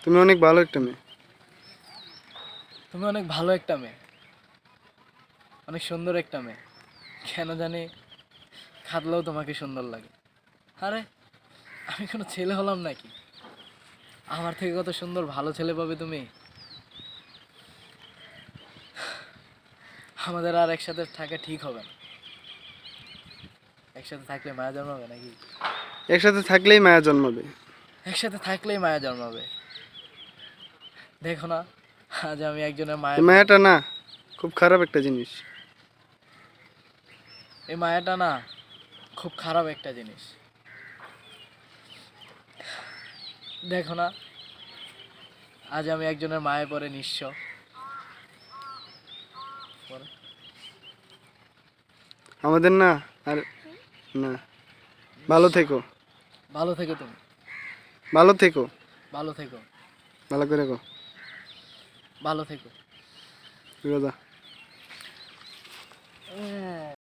তুমি অনেক ভালো একটা মেয়ে। তুমি অনেক ভালো একটা মেয়ে, অনেক সুন্দর একটা মেয়ে। কেন জানি খাদলেও তোমাকে সুন্দর লাগে। আরে আমি কোনো ছেলে হলাম নাকি? আমার থেকে কত সুন্দর ভালো ছেলে পাবে তুমি। আমাদের আর একসাথে থাকা ঠিক হবে না। একসাথে থাকলে মায়া জন্মাবে নাকি? একসাথে থাকলেই মায়া জন্মাবে। একসাথে থাকলেই মায়া জন্মাবে। দেখো না, আজ আমি একজনের এই মায়া পড়ে। মায়াটা না খুব খারাপ একটা জিনিস। এই মায়াটা না খুব খারাপ একটা জিনিস। দেখো না, আজ আমি একজনের মায়ে পড়ে নিঃস্ব। পরে আমাদের না আর না। ভালো থেকো। ভালো থেকো তুমি, ভালো থেকো। ভালো থেকো, ভালো করে গো। ভালো থেকো। রোজা।